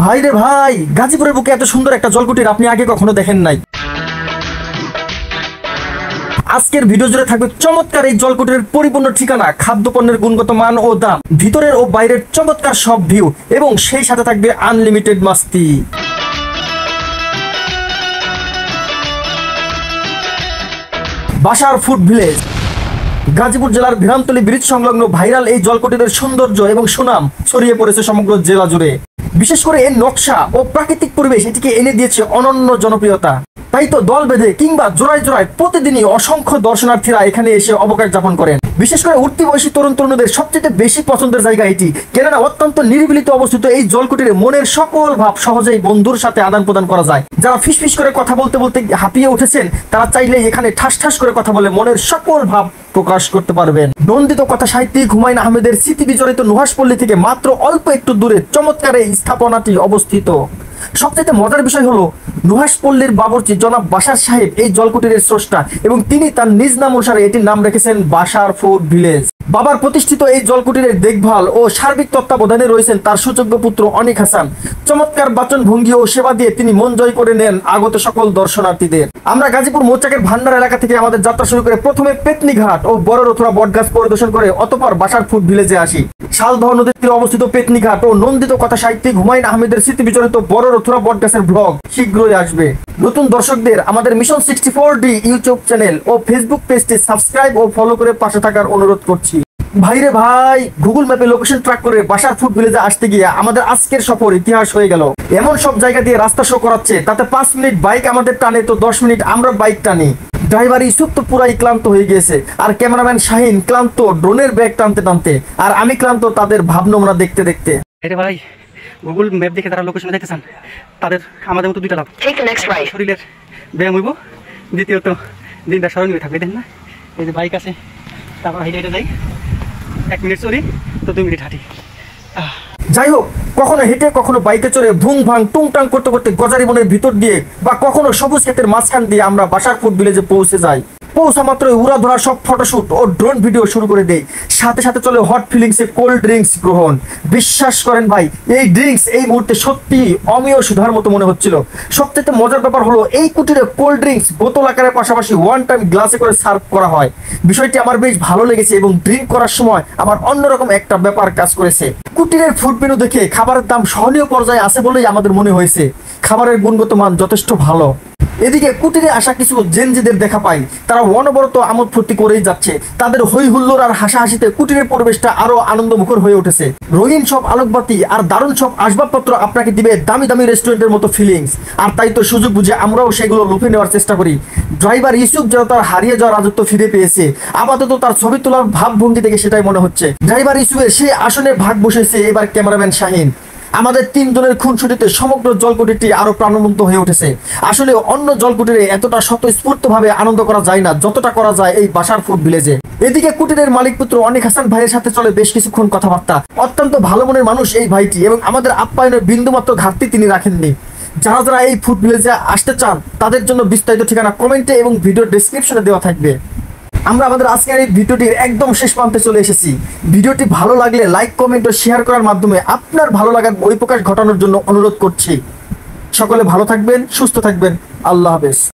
ভাই রে ভাই, গাজীপুরের বুকে এত সুন্দর একটা জলকুটির আপনি আগে কখনো দেখেন নাই। আজকের ভিডিও জুড়ে থাকবে চমৎকার এই জলকুটির পরিপূর্ণ ঠিকানা, খাদ্যপণ্যের গুণগত মান ও দাম, ভিতরের ও বাইরের চমৎকার সব ভিউ এবং সেই সাথে থাকবে আনলিমিটেড মাস্তি। বাসার ফুড ভিলেজ গাজীপুর জেলার ভিরামতলী ব্রিজ সংলগ্ন ভাইরাল এই জলকুটিরের সৌন্দর্য এবং সুনাম ছড়িয়ে পড়েছে সমগ্র জেলা জুড়ে। বিশেষ করে এর নকশা ও প্রাকৃতিক পরিবেশ এটিকে এনে দিয়েছে অনন্য জনপ্রিয়তা। তাই তো দল বেঁধে কিংবা জোড়ায় জোড়ায় প্রতিদিনই অসংখ্য দর্শনার্থীরা এখানে এসে অবকাশ যাপন করেন। বিশেষ করে উঠতি বয়সী তরুণ তরুণীদের সবচেয়ে বেশি পছন্দের জায়গা এটি, কেননা অত্যন্ত নিরিবিলিতে অবস্থিত এই জলকুটিরে মনের সকল ভাব সহজেই বন্ধুর সাথে আদান প্রদান করা যায়। যারা ফিসফিস করে কথা বলতে বলতে হাঁপিয়ে উঠেছেন, তারা চাইলে এখানে ঠাস ঠাস করে কথা বলে মনের সকল ভাব প্রকাশ করতে পারবেন। নন্দিত কথা সাহিত্যিক হুমায়ুন আহমেদের স্মৃতি বিজড়িত নুহাশপল্লী থেকে মাত্র অল্প একটু দূরে চমৎকার এই স্থাপনাটি অবস্থিত। সবচেয়ে মজার বিষয় হলো নুহাশপল্লীর বাবুর্চি জনাব বাশার সাহেব এই জলকুটিরের স্রষ্টা এবং তিনি তার নিজ নাম অনুসারে এটির নাম রেখেছেন বাশার ফুড ভিলেজ। বাবার প্রতিষ্ঠিত এই জলকুটিরের দেখভাল ও সার্বিক তত্ত্বাবধানে রয়েছেন তার সুযোগ্য পুত্র অনিক হাসান। চমৎকার বাচন ভঙ্গি ও সেবা দিয়ে তিনি মন জয় করে নেন আগত সকল দর্শনার্থীদের। আমরা গাজীপুর মৌচাকের ভান্ডার এলাকা থেকে আমাদের যাত্রা শুরু করে প্রথমে পেতনিঘাট ও বড় রথুরা বটগাছ পরিদর্শন করে অতঃপর বাশার ফুড ভিলেজে আসি। শালদহ নদীর তীরে অবস্থিত পেতনিঘাট ও নন্দিত কথা সাহিত্যিক হুমায়ুন আহমেদের স্মৃতি বিজড়িত বড় রথুরা বটগাছের ব্লগ শীঘ্রই আসবে। নতুন দর্শকদের আমাদের মিশন 64D ইউটিউব চ্যানেল ও ফেসবুক পেজটি সাবস্ক্রাইব ও ফলো করে পাশে থাকার অনুরোধ করছি। ভাইরে ভাই, গুগল ম্যাপে লোকেশন ট্র্যাক করে বাশার ফুড ভিলেজে আসতে গিয়ে আমাদের আজকের সফর ইতিহাস হয়ে গেল। এমন সব জায়গা দিয়ে রাস্তা শো করাচ্ছে, তাতে 5 মিনিট বাইক আমাদের টানে তো 10 মিনিট আমরা বাইক টানি। ড্রাইভার ইউসুফ তো পুরাই ক্লান্ত হয়ে গিয়েছে, আর ক্যামেরাম্যান শাহিন ক্লান্ত ড্রোনের ব্যাগ টানতে টানতে, আর আমি ক্লান্ত তাদের ভাবনমরা দেখতে দেখতে। আরে ভাই, গুগল ম্যাপ দেখে তারা লোকেশনে যাইতেছেন, তাদের আমাদের মতো দুইটা লাভ। শরীরের ব্যায়াম হইব, দ্বিতীয়ত দিনটা স্মরণীয় থাকবে। দেন না, এই যে বাইক আছে, তারপর হেঁটে হেঁটে যাই, 1 মিনিট চলি তো 2 মিনিট হাঁটি। যাই হোক, কখনো হেঁটে কখনো বাইকে চড়ে ভুং ভাং টুংটাং করতে করতে গজারি বনের ভিতর দিয়ে বা কখনো সবুজ ক্ষেতের মাঝখান দিয়ে আমরা বাশার ফুড ভিলেজে পৌঁছে যাই। পৌঁছা মাত্র উড়া ধরা সব ফটোশুট ও ড্রোন ভিডিও শুরু করে দেই। সাথে সাথে চলে হট ফিলিংসে কোল্ড ড্রিঙ্কস গ্রহণ। বিশ্বাস করেন ভাই, এই ড্রিঙ্কস এই মুহূর্তে সত্যি অমীয় সুধার মতো মনে হচ্ছিল। সবচেয়ে মজার ব্যাপার হলো এই কুটিরে কোল্ড ড্রিঙ্কস বোতল আকারের পাশাপাশি ওয়ান টাইম গ্লাসে করে সার্ভ করা হয়। বিষয়টি আমার বেশ ভালো লেগেছে এবং ড্রিঙ্ক করার সময় আমার অন্যরকম একটা ব্যাপার কাজ করেছে। কুটিরের ফুড মেনু দেখে খাবারের দাম সহনীয় পর্যায়ে আছে বলেই আমাদের মনে হয়েছে খাবারের গুণগত মান যথেষ্ট ভালো। এদিকে কুটিরে আসা কিছু জেনজিদের দেখা পাই, তারা অনবরত আমোদ ফুর্তি করেই যাচ্ছে। তাদের হই হুল্লোর আর হাসাহাসিতে কুটিরের পরিবেশটা আরো আনন্দমুখর হয়ে উঠেছে। রঙিন সব আলোকবাতি আর দারুণ সব আসবাবপত্র আপনাকে দিবে দামি দামি রেস্টুরেন্টের মতো ফিলিংস। আর তাই তো সুযোগ বুঝে আমরাও সেগুলো লুফে নেওয়ার চেষ্টা করি। ড্রাইভার ইউসুফ যেন তার হারিয়ে যাওয়ার রাজত্ব ফিরে পেয়েছে, আপাতত তার ছবি তোলার ভাবভঙ্গি থেকে সেটাই মনে হচ্ছে। ড্রাইভার ইউসুফের সেই আসনে ভাগ বসেছে এবার ক্যামেরাম্যান শাহিন। আমাদের 3 জনের খুনসুটিতে সমগ্র জলকুটিরটি আরো প্রাণবন্ত হয়ে উঠেছে। আসলে অন্য জলকুটিরে এতটা স্বতঃস্ফূর্ত ভাবে আনন্দ করা যায় না যতটা করা যায় এই বাশার ফুড ভিলেজে। এদিকে কুটিরের মালিক পুত্র অনিক হাসান ভাইয়ের সাথে চলে বেশ কিছুক্ষণ কথাবার্তা। অত্যন্ত ভালো মনের মানুষ এই ভাইটি এবং আমাদের আপ্যায়নের বিন্দুমাত্র ঘাটতি তিনি রাখেননি। যারা যারা এই ফুড ভিলেজে আসতে চান তাদের জন্য বিস্তারিত ঠিকানা কমেন্টে এবং ভিডিও ডেসক্রিপশনে দেওয়া থাকবে। আমরা আমাদের আজকের এই ভিডিওটির একদম শেষ প্রান্তে চলে এসেছি। ভিডিওটি ভালো লাগলে লাইক কমেন্ট ও শেয়ার করার মাধ্যমে আপনার ভালো লাগার বহিঃপ্রকাশ ঘটানোর জন্য অনুরোধ করছি। সকলে ভালো থাকবেন, সুস্থ থাকবেন। আল্লাহ হাফেজ।